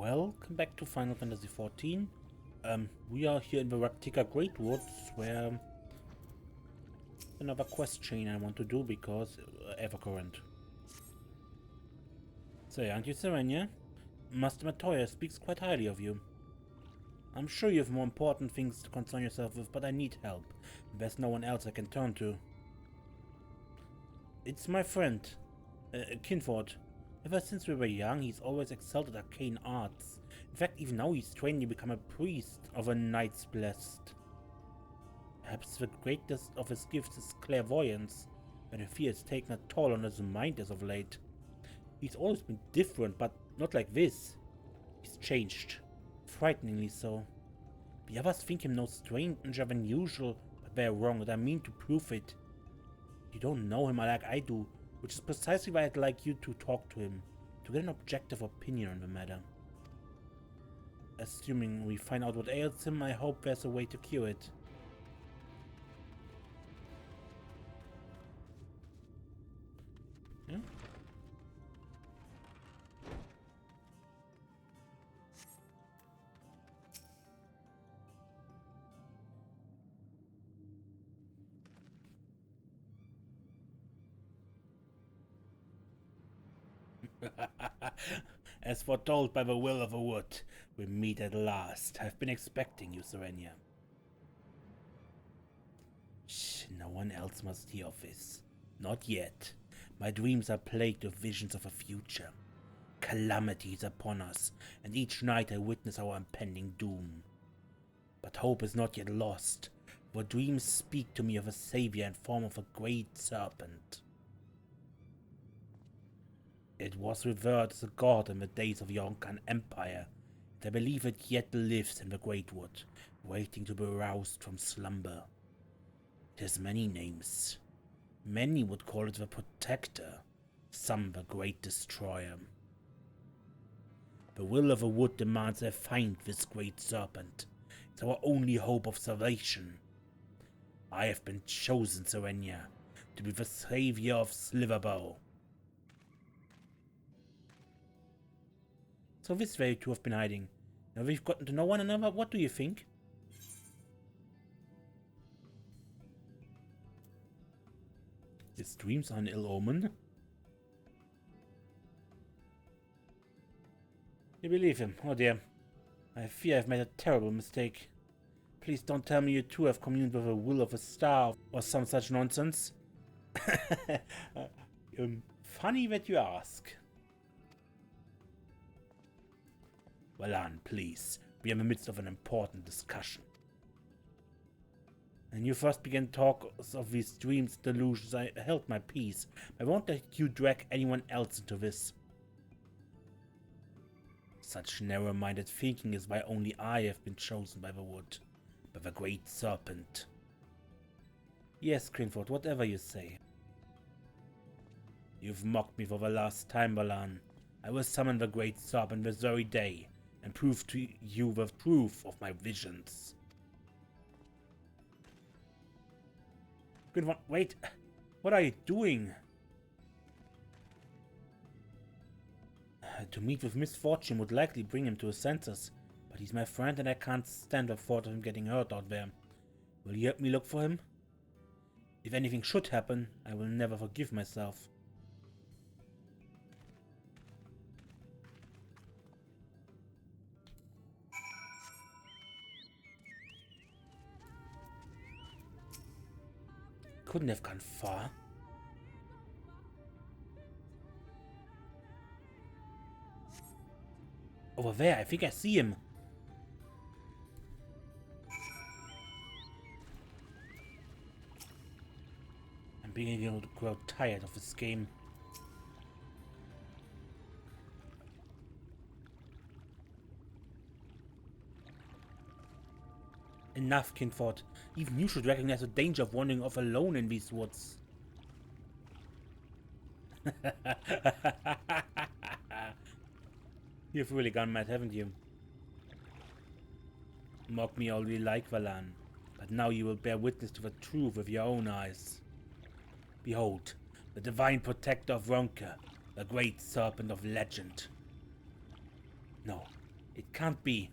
Welcome back to Final Fantasy XIV. We are here in the Raktika Great Woods, where another quest chain I want to do because Evercurrent. So, aren't you Serenia? Master Matoya speaks quite highly of you. I'm sure you have more important things to concern yourself with, but I need help. There's no one else I can turn to. It's my friend, Kinford. Ever since we were young, he's always excelled at arcane arts. In fact, even now he's training to become a priest of a Knight's Blessed. Perhaps the greatest of his gifts is clairvoyance, but I fear it's taken a toll on his mind as of late. He's always been different, but not like this. He's changed. Frighteningly so. The others think him no stranger than usual, but they're wrong, and I mean to prove it. You don't know him like I do, which is precisely why I'd like you to talk to him, to get an objective opinion on the matter. Assuming we find out what ails him, I hope there's a way to cure it. Yeah? As foretold by the will of the wood, we meet at last. I've been expecting you, Serenia. Shh, no one else must hear of this. Not yet. My dreams are plagued with visions of a future. Calamity is upon us, and each night I witness our impending doom. But hope is not yet lost, for dreams speak to me of a savior in form of a great serpent. It was revered as a god in the days of the Ronkan Empire, and I believe it yet lives in the Great Wood, waiting to be roused from slumber. It has many names. Many would call it the Protector, some the Great Destroyer. The will of the wood demands I find this Great Serpent. It's our only hope of salvation. I have been chosen, Serenia, to be the savior of Slitherbough. So this way two have been hiding. Now we've gotten to know one another. What do you think? His dreams are an ill omen. You believe him? Oh dear. I fear I've made a terrible mistake. Please don't tell me you two have communed with the will of a star or some such nonsense. Funny that you ask. Well, Anne, please. We are in the midst of an important discussion. And you first began talks of these dreams and delusions. I held my peace. I won't let you drag anyone else into this. Such narrow-minded thinking is why only I have been chosen by the wood, by the Great Serpent. Yes, Crinford, whatever you say. You've mocked me for the last time, Balan. I will summon the Great Serpent this very day, and prove to you the truth of my visions. Good. Wait, what are you doing? To meet with misfortune would likely bring him to his senses, but he's my friend and I can't stand the thought of him getting hurt out there. Will you help me look for him? If anything should happen, I will never forgive myself. Couldn't have gone far. Over there, I think I see him. I'm beginning to grow tired of this game. Enough, Kinford. Even you should recognize the danger of wandering off alone in these woods. You've really gone mad, haven't you? Mock me all you like, Valan, but now you will bear witness to the truth with your own eyes. Behold, the divine protector of Ronka, the great serpent of legend. No, It can't be.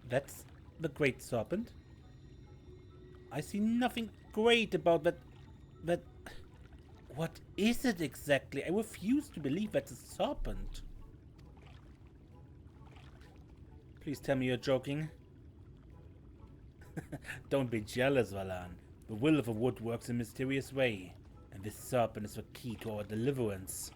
That's the Great Serpent? I see nothing great about that... that... What is it exactly? I refuse to believe that's a serpent. Please tell me you're joking. Don't be jealous, Valan. The will of the wood works in a mysterious way, and this serpent is the key to our deliverance.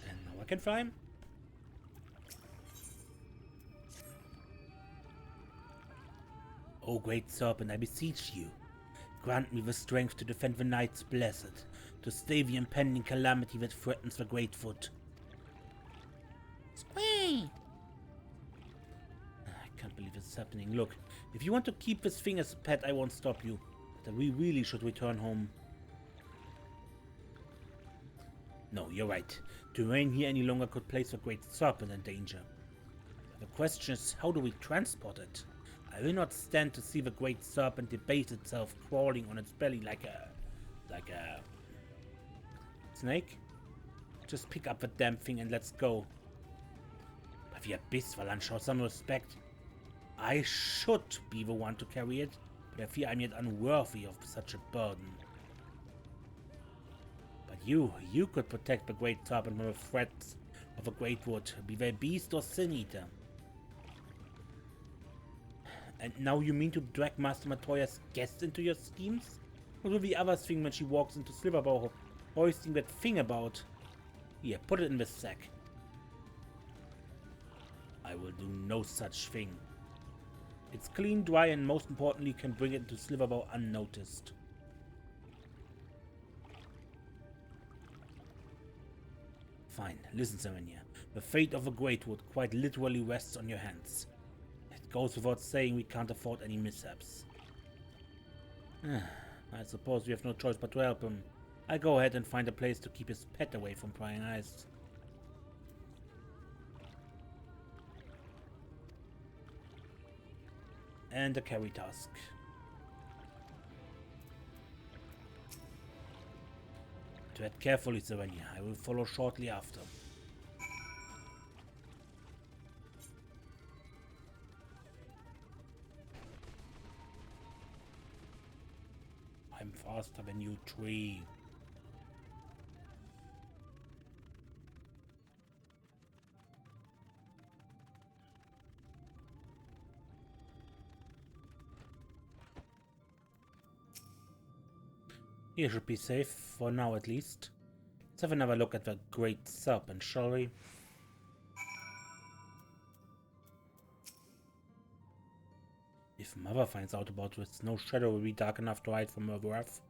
And now I can fly him? O Great Serpent, I beseech you, grant me the strength to defend the Night's Blessed, to stay the impending calamity that threatens the Great Foot. Scree! I can't believe this is happening. Look, if you want to keep this thing as a pet, I won't stop you. But we really should return home. No, you're right. To remain here any longer could place the Great Serpent in danger. The question is, how do we transport it? I will not stand to see the Great Serpent debase itself, crawling on its belly like a snake. Just pick up the damn thing and let's go. But the Abyss, Valan, show some respect. I should be the one to carry it, but I fear I'm yet unworthy of such a burden. But you could protect the Great Serpent from the threats of a Great Wood, be they beast or sin eater. And now you mean to drag Master Matoya's guest into your schemes? What will the others think when she walks into Slitherbough, hoisting that thing about? Here, put it in the sack. I will do no such thing. It's clean, dry, and most importantly, can bring it into Slitherbough unnoticed. Fine, listen, Serenia. The fate of the Great Wood quite literally rests on your hands. It goes without saying we can't afford any mishaps. I suppose we have no choice but to help him. I go ahead and find a place to keep his pet away from prying eyes. And a carry task. Tread carefully, Serenia. I will follow shortly after. I'm faster than you, tree. Here should be safe, for now at least. Let's have another look at the Great Serpent, shall we? If Mother finds out about this, no shadow will be dark enough to hide from her wrath.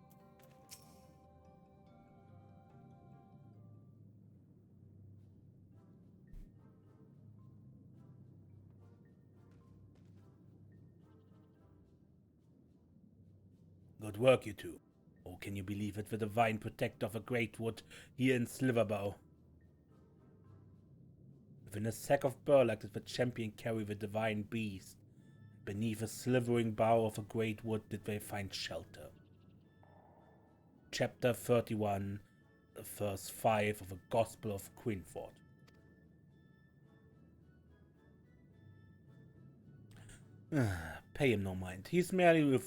Good work, you two. Oh, can you believe it? The divine protector of a great wood here in Slitherbough. Within a sack of burlap did the champion carry the divine beast. Beneath a slithering bough of a great wood did they find shelter. Chapter 31, verse 5 of the Gospel of Quinford. Pay him no mind. He's merely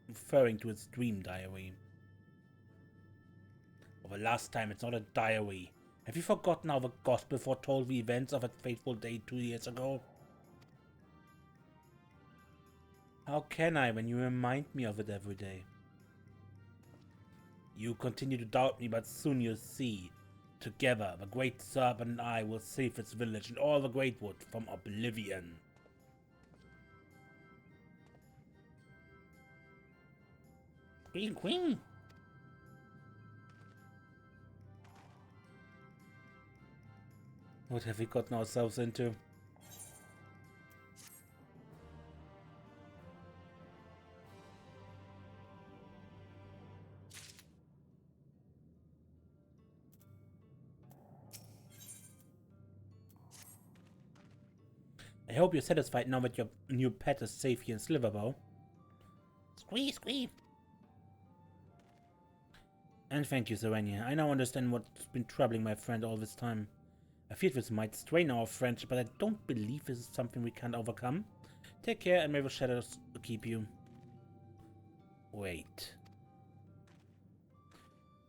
referring to his dream diary. For the last time, it's not a diary. Have you forgotten how the Gospel foretold the events of that fateful day 2 years ago? How can I when you remind me of it every day? You continue to doubt me, but soon you'll see. Together, the Great Serpent and I will save this village and all the Great Wood from oblivion. Queen, queen! What have we gotten ourselves into? I hope you're satisfied now that your new pet is safe here in Slitherbough. Scree, scree. And thank you, Serenia. I now understand what's been troubling my friend all this time. I feared this might strain our friendship, but I don't believe this is something we can't overcome. Take care, and may the shadows keep you. Wait.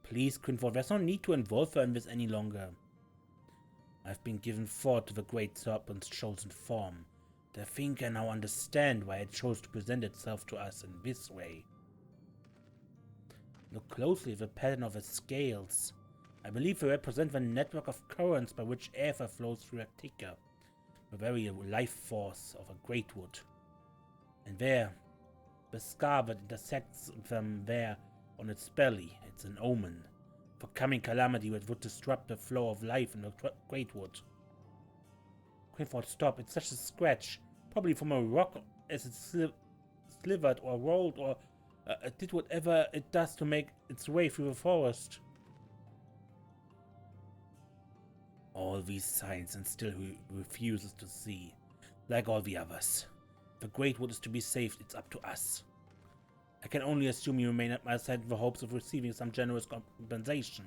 Please, Quinford, there's no need to involve her in this any longer. I've been given thought to the Great Serpent's chosen form. I think I now understand why it chose to present itself to us in this way. Look closely at the pattern of its scales. I believe they represent the network of currents by which aether flows through Arctica, the very life force of a great wood. And there, the scar that intersects them there on its belly, it's an omen for coming calamity that would disrupt the flow of life in the great wood. Quinford, stop. It's just a scratch, probably from a rock as it slivered or rolled or did whatever it does to make its way through the forest. All these signs and still he refuses to see. Like all the others. The Great Wood is to be saved, it's up to us. I can only assume you remain at my side in the hopes of receiving some generous compensation.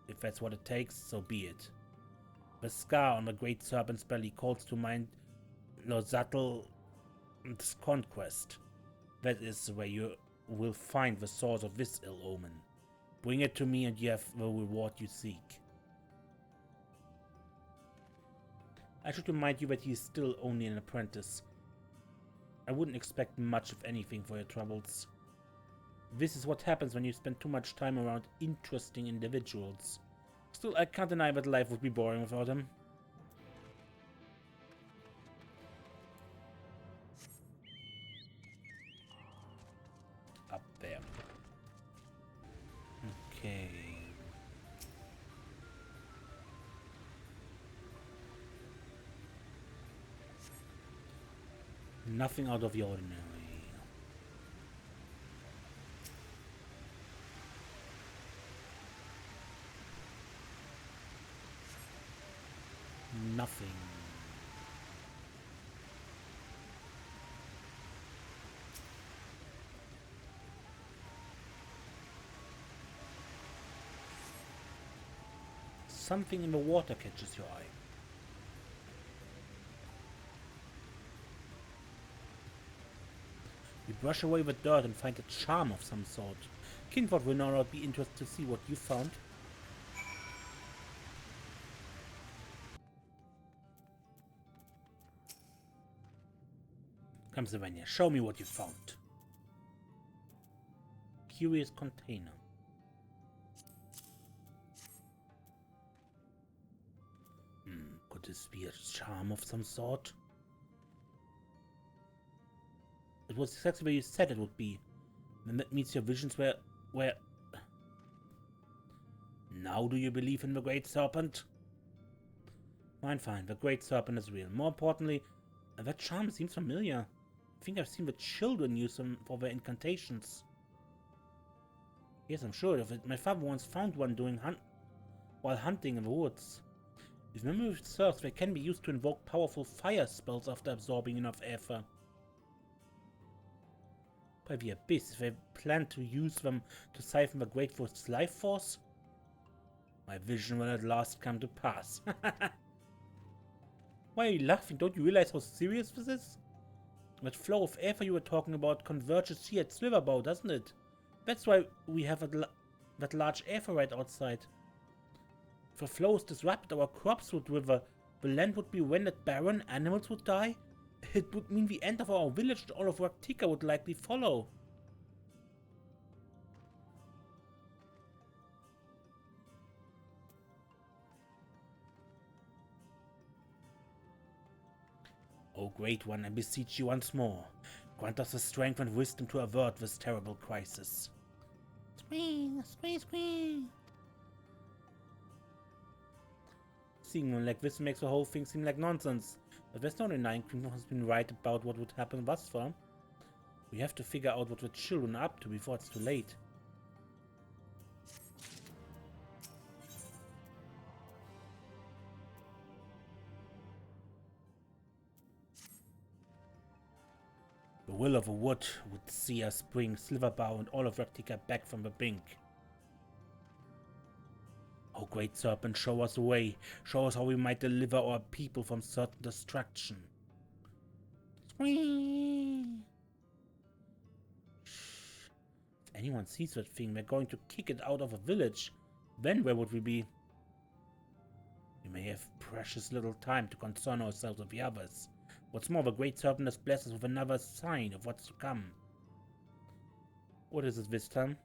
If that's what it takes, so be it. The scar on the Great Serpent's belly calls to mind Lozatl's conquest. That is where you will find the source of this ill omen. Bring it to me and you have the reward you seek. I should remind you that he is still only an apprentice. I wouldn't expect much of anything for your troubles. This is what happens when you spend too much time around interesting individuals. Still, I can't deny that life would be boring without him. Up there. Okay. Nothing out of the ordinary. Nothing. Something in the water catches your eye. You brush away the dirt and find a charm of some sort. Kinford will no doubt be interested to see what you found. Come, Savannah, show me what you found. Curious container. Could this be a charm of some sort? It was exactly where you said it would be. And that means your visions were... Now do you believe in the Great Serpent? Fine, fine. The Great Serpent is real. More importantly, that charm seems familiar. I think I've seen the children use them for their incantations. Yes, I'm sure of it. My father once found one while hunting in the woods. If memory serves, they can be used to invoke powerful fire spells after absorbing enough aether. By the abyss, if they plan to use them to siphon the Great Wood's life force, my vision will at last come to pass. Why are you laughing? Don't you realize how serious this is? That flow of aether you were talking about converges here at Slitherbough, doesn't it? That's why we have that large aether right outside. If the flow is disrupted, our crops would wither, the land would be rendered barren, animals would die. It would mean the end of our village and all of Arctica would likely follow. O Great One, I beseech you once more. Grant us the strength and wisdom to avert this terrible crisis. Scree, scree, scree. Seeing one like this makes the whole thing seem like nonsense. But there's no denying Queen has been right about what would happen thus far. We have to figure out what the children are up to before it's too late. will of a wood would see us bring Slitherbough and all of Rectica back from the brink. O Great Serpent, show us the way. Show us how we might deliver our people from certain destruction. Scree! Shh. If anyone sees that thing, we're going to kick it out of a village. Then where would we be? We may have precious little time to concern ourselves with the others. What's more, the Great Serpent has blessed us with another sign of what's to come. What is it this time?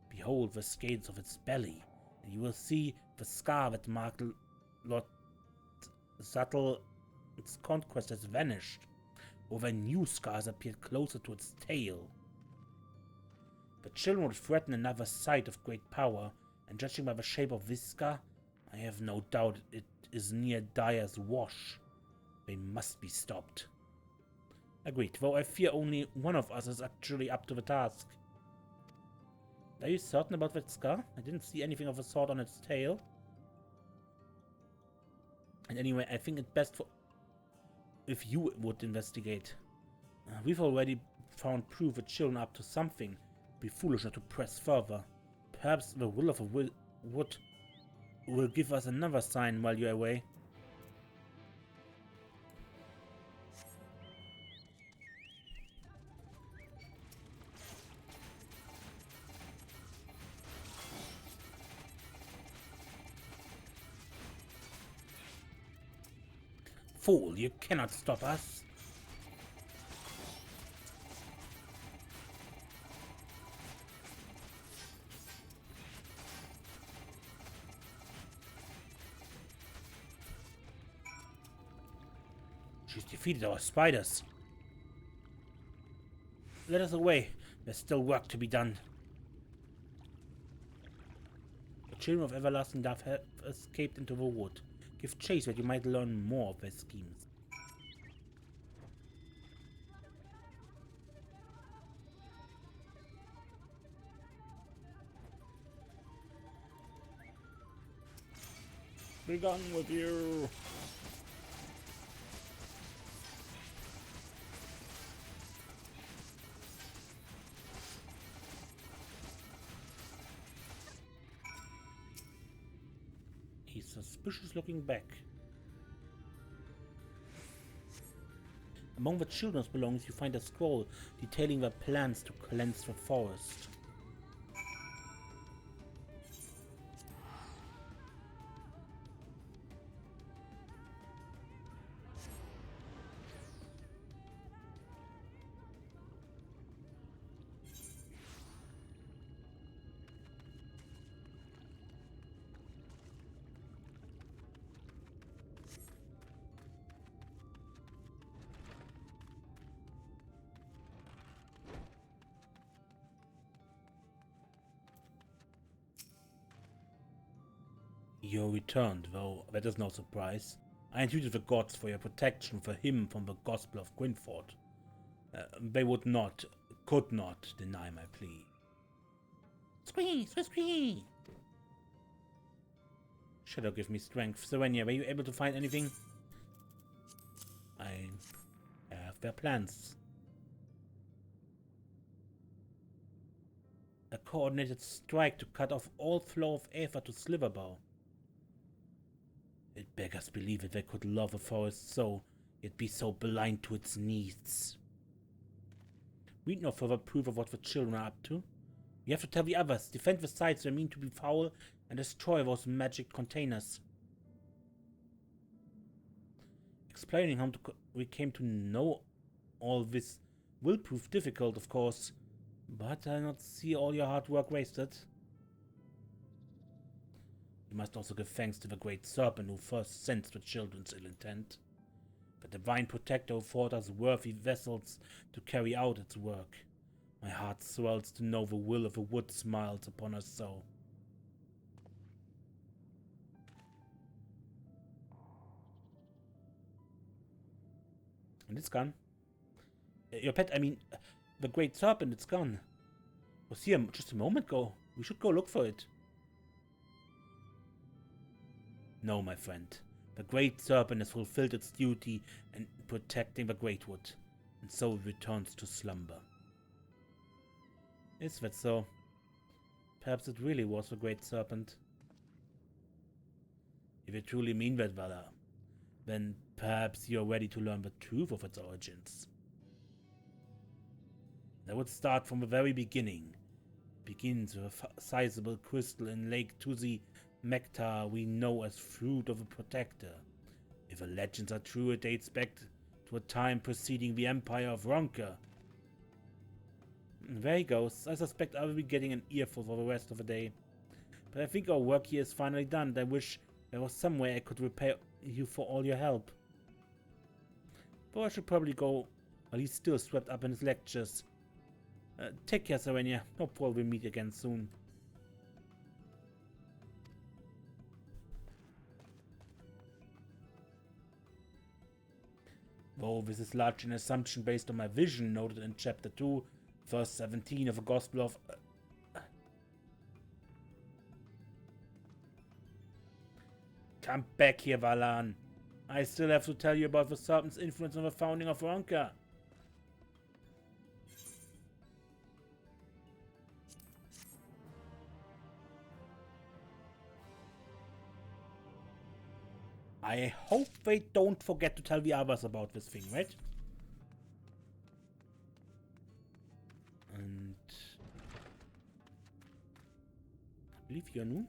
Behold the scales of its belly, and you will see the scar that marked Lord Subtle. Its conquest has vanished, over new scars appeared closer to its tail. The children would threaten another sight of great power, and judging by the shape of this scar, I have no doubt it is near Dyer's Wash. They must be stopped. Agreed, though I fear only one of us is actually up to the task. Are you certain about that scar? I didn't see anything of the sort on its tail. And anyway, I think it's best for if you would investigate. We've already found proof the children are up to something. It'd be foolish not to press further. Perhaps the will of a wood will give us another sign while you're away. Fool, you cannot stop us. She's defeated our spiders. Let us away. There's still work to be done. The children of Everlasting Dove have escaped into the wood. Give chase that you might learn more of their schemes. Be done with you! He's suspicious looking back. Among the children's belongings you find a scroll detailing their plans to cleanse the forest. You returned, though that is no surprise. I entreated the gods for your protection for him from the gospel of Gwynford. They would not, could not deny my plea. Scree! Scree! Shadow give me strength. Serenia, were you able to find anything? I have their plans. A coordinated strike to cut off all flow of aether to Slitherbough. It beggars believe that they could love a forest so, yet be so blind to its needs. We need no further proof of what the children are up to. We have to tell the others, defend the sites they mean to be foul, and destroy those magic containers. Explaining how we came to know all this will prove difficult, of course, but I not see all your hard work wasted. You must also give thanks to the Great Serpent who first sensed the children's ill intent. The divine protector who thought us worthy vessels to carry out its work. My heart swells to know the will of the wood smiles upon us so. And it's gone. Your pet, I mean, the Great Serpent, it's gone. Was here just a moment ago. We should go look for it. No, my friend. The Great Serpent has fulfilled its duty in protecting the Great Wood. and so it returns to slumber. Is that so? Perhaps it really was the Great Serpent. If you truly mean that, Vala, then perhaps you're ready to learn the truth of its origins. I would start from the very beginning. It begins with a sizable crystal in Lake Tuzi Mektar we know as Fruit of a Protector. If the legends are true, it dates back to a time preceding the Empire of Ronka. There he goes. I suspect I will be getting an earful for the rest of the day. But I think our work here is finally done, and I wish there was some way I could repay you for all your help. Though I should probably go while he's still swept up in his lectures. Take care, Serenia. Hopefully we'll meet again soon. Though this is largely an assumption based on my vision noted in Chapter 2, verse 17 of the Gospel of... Come back here, Valan. I still have to tell you about the Serpent's influence on the founding of Ronka. I hope they don't forget to tell the others about this thing, right? And... I believe you're new.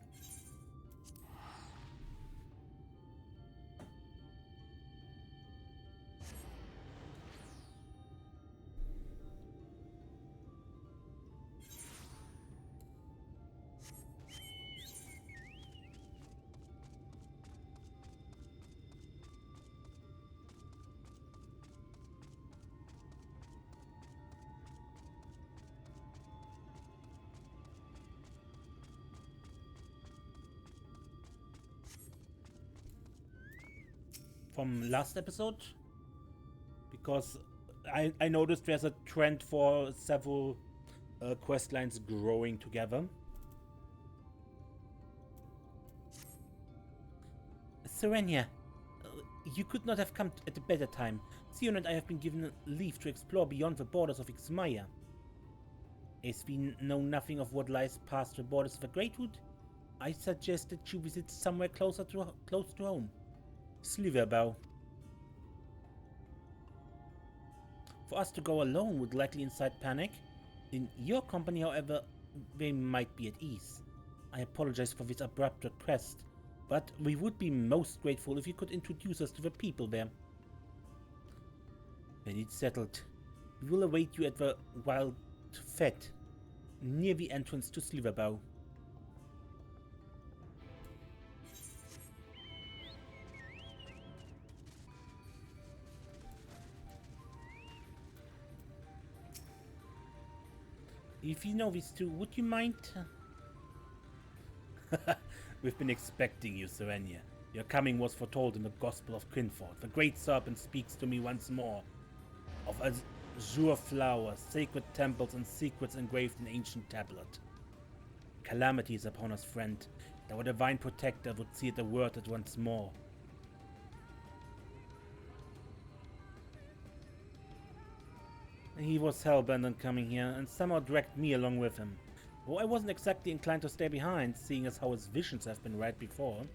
From last episode, because I noticed there's a trend for several quest lines growing together. Serenia, you could not have come at a better time. Sion and I have been given leave to explore beyond the borders of Ixmaya. As we know nothing of what lies past the borders of the Greatwood, I suggest that you visit somewhere close to home. Slitherbough. For us to go alone would likely incite panic. In your company, however, they might be at ease. I apologize for this abrupt request, but we would be most grateful if you could introduce us to the people there. When it's settled, we will await you at the Wild Fete, near the entrance to Slitherbough. If you know these two, would you mind? We've been expecting you, Serenia. Your coming was foretold in the Gospel of Quinford. The Great Serpent speaks to me once more of azure flowers, sacred temples, and secrets engraved in ancient tablet. Calamity is upon us, friend. That our divine protector would see it averted once more. He was hellbent on coming here, and somehow dragged me along with him. Though I wasn't exactly inclined to stay behind, seeing as how his visions have been right before.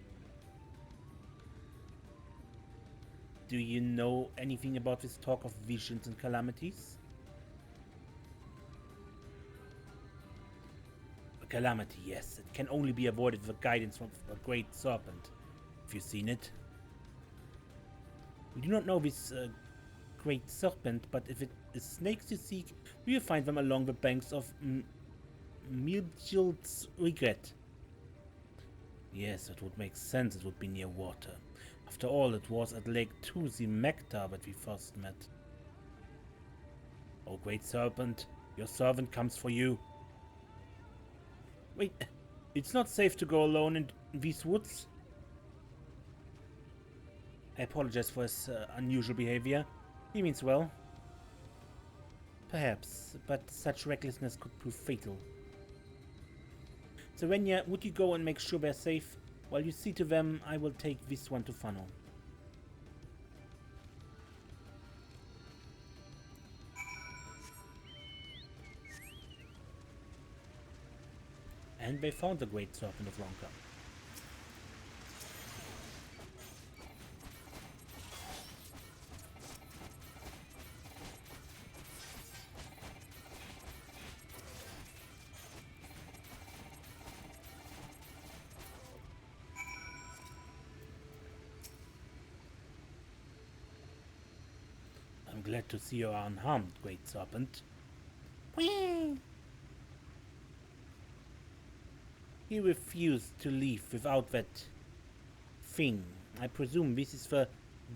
Do you know anything about this talk of visions and calamities? A calamity, yes. It can only be avoided with guidance from a Great Serpent. Have you seen it? We do not know this Great Serpent, but if it is snakes you seek, we will find them along the banks of Milchild's Regret. Yes, it would make sense it would be near water. After all, it was at Lake Tuzi Mektar that we first met. Oh, Great Serpent, your servant comes for you. Wait, it's not safe to go alone in these woods? I apologize for his unusual behavior. He means well. Perhaps, but such recklessness could prove fatal. Serenia, would you go and make sure they're safe? While you see to them, I will take this one to funnel. And they found the Great Serpent of Ronka. I'm glad to see you are unharmed, Great Serpent. Whee! He refused to leave without that thing. I presume this is the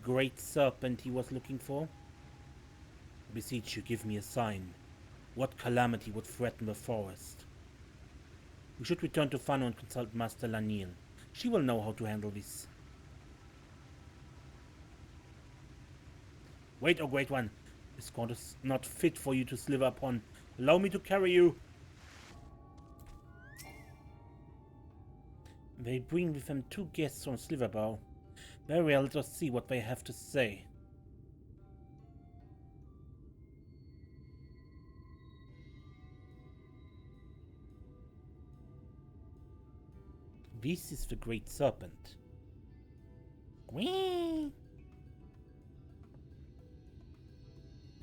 Great Serpent he was looking for? I beseech you, give me a sign. What calamity would threaten the forest? We should return to Fano and consult Master Laniel. She will know how to handle this. Wait, O Great One. This court is not fit for you to slither upon. Allow me to carry you. They bring with them 2 guests from Slitherbough. Very well, let us see what they have to say. This is the Great Serpent. Whee!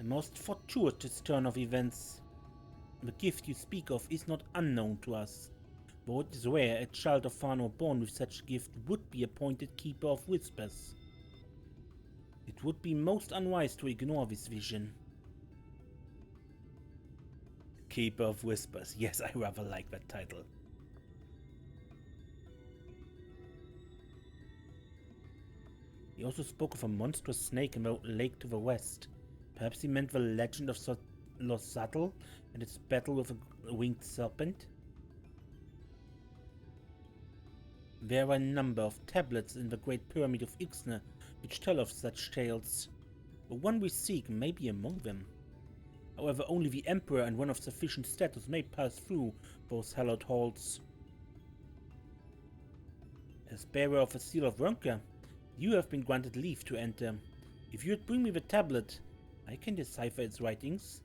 A most fortuitous turn of events. The gift you speak of is not unknown to us. Though it is rare a child of Fano born with such a gift would be appointed Keeper of Whispers. It would be most unwise to ignore this vision. Keeper of Whispers. Yes, I rather like that title. He also spoke of a monstrous snake in the lake to the west. Perhaps he meant the legend of Losatl and its battle with a winged serpent? There are a number of tablets in the Great Pyramid of Ixna which tell of such tales. The one we seek may be among them. However, only the Emperor and one of sufficient status may pass through those hallowed halls. As bearer of the Seal of Ronka, you have been granted leave to enter. If you would bring me the tablet, I can decipher its writings.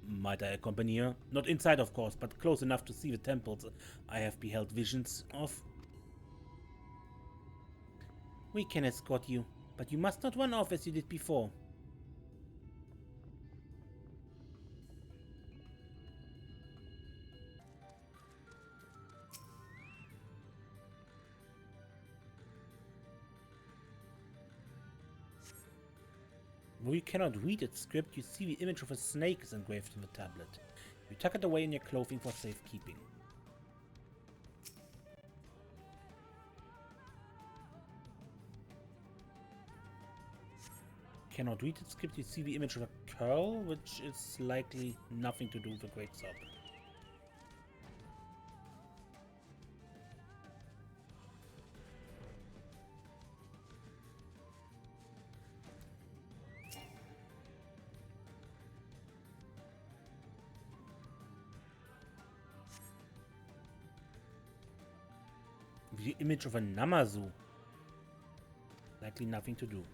Might I accompany her? Not inside, of course, but close enough to see the temples I have beheld visions of. We can escort you, but you must not run off as you did before. Though you cannot read its script, you see the image of a snake is engraved in the tablet. You tuck it away in your clothing for safekeeping. Cannot read its script, you see the image of a curl, which is likely nothing to do with the Great Serpent. The image of a Namazu. Likely nothing to do.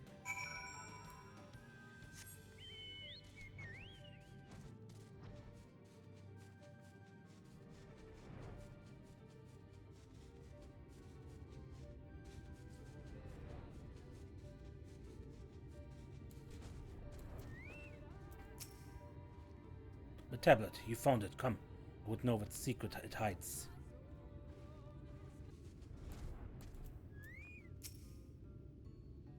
The tablet, you found it, come. I would know what secret it hides.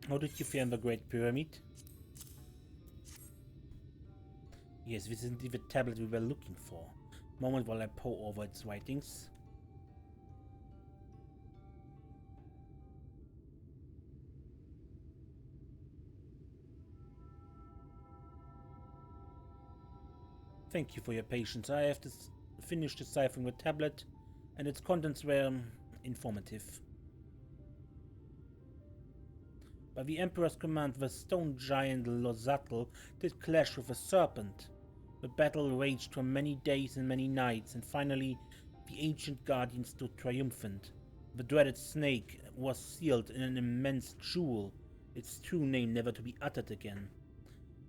How did you fare in the Great Pyramid? Yes, this is indeed the tablet we were looking for. Moment while I pore over its writings. Thank you for your patience. I have finished deciphering the tablet, and its contents were informative. By the Emperor's command, the stone giant Losatl did clash with a serpent. The battle raged for many days and many nights, and finally the ancient guardian stood triumphant. The dreaded snake was sealed in an immense jewel, its true name never to be uttered again.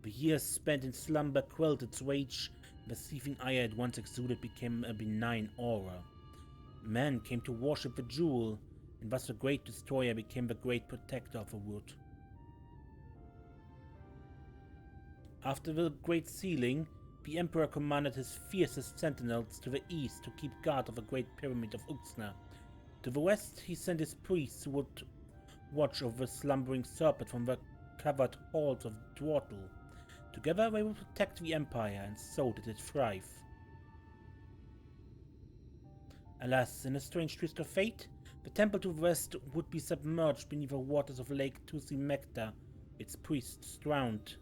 The years spent in slumber quelled its rage, The seething ire it once exuded became a benign aura. Man came to worship the jewel, and thus the Great Destroyer became the Great Protector of the wood. After the Great Sealing, the Emperor commanded his fiercest sentinels to the east to keep guard of the Great Pyramid of Uxna. To the west, he sent his priests who would watch over the slumbering serpent from the covered halls of Dwartle. Together they would protect the Empire, and so did it thrive. Alas, in a strange twist of fate, the temple to the west would be submerged beneath the waters of Lake Tusimekta, its priests drowned.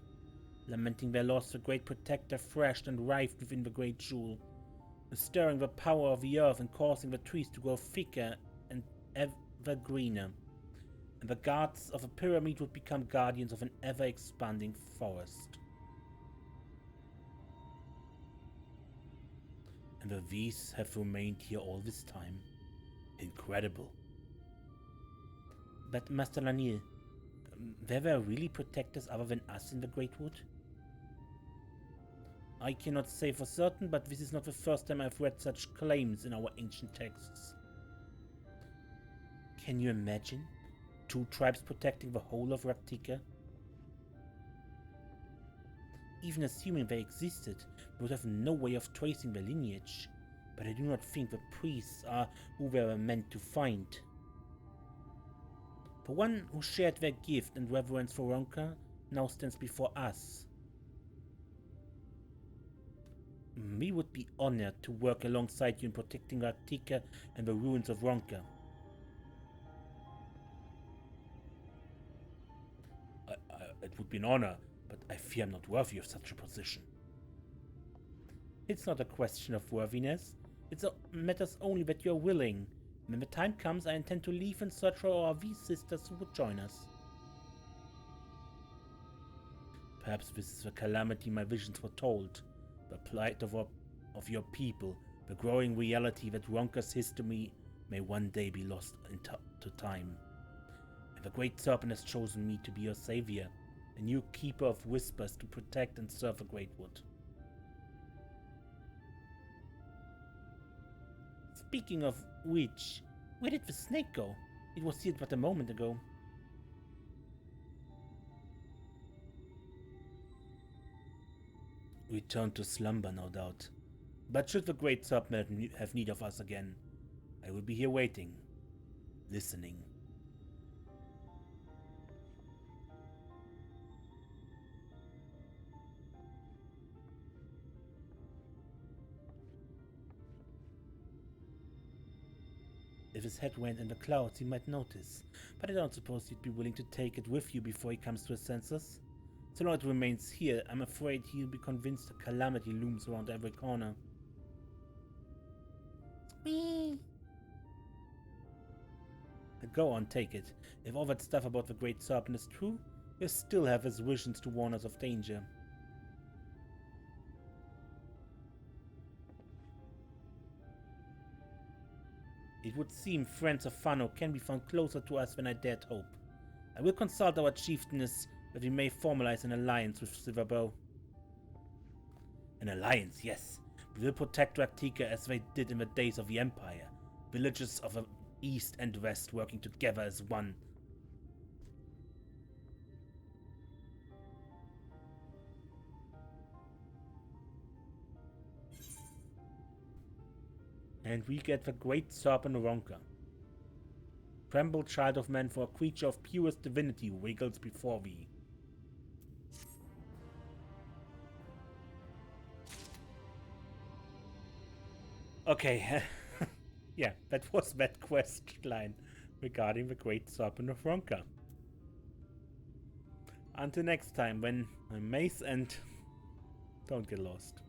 Lamenting their loss, the Great Protector thrashed and writhed within the Great Jewel, stirring the power of the earth and causing the trees to grow thicker and ever greener, and the guards of the pyramid would become guardians of an ever-expanding forest. And the V's have remained here all this time. Incredible. But Master Lanil, were there really protectors other than us in the Great Wood? I cannot say for certain, but this is not the first time I've read such claims in our ancient texts. Can you imagine? 2 tribes protecting the whole of Raktika? Even assuming they existed, we would have no way of tracing their lineage, but I do not think the priests are who they were meant to find. The one who shared their gift and reverence for Ronka now stands before us. We would be honored to work alongside you in protecting Raktika and the ruins of Ronka. It would be an honor, but I fear I'm not worthy of such a position. It's not a question of worthiness. It matters only that you're willing. When the time comes, I intend to leave and search for our V sisters who would join us. Perhaps this is the calamity my visions foretold. The plight of your people, the growing reality that Ronka's history may one day be lost to time. And the Great Serpent has chosen me to be your savior, a new keeper of whispers to protect and serve the Great Wood. Speaking of which, where did the snake go? It was here but a moment ago. Return to slumber, no doubt. But should the Great Serpent have need of us again, I will be here waiting, listening. If his head went in the clouds, he might notice, but I don't suppose you'd be willing to take it with you before he comes to his senses. So long it remains here, I'm afraid he'll be convinced a calamity looms around every corner. Go on, take it. If all that stuff about the Great Serpent is true, we'll still have his visions to warn us of danger. It would seem friends of Fano can be found closer to us than I dared hope. I will consult our chieftains that we may formalize an alliance with Slitherbough. An alliance, yes. We will protect Raktika as they did in the days of the Empire. Villages of the East and West working together as one. And we get the Great Serpent of Ronka. Tremble, child of man, for a creature of purest divinity wiggles before thee. Okay, yeah, that was that quest line regarding the Great Serpent of Ronka. Until next time, when I'm Mace and don't get lost.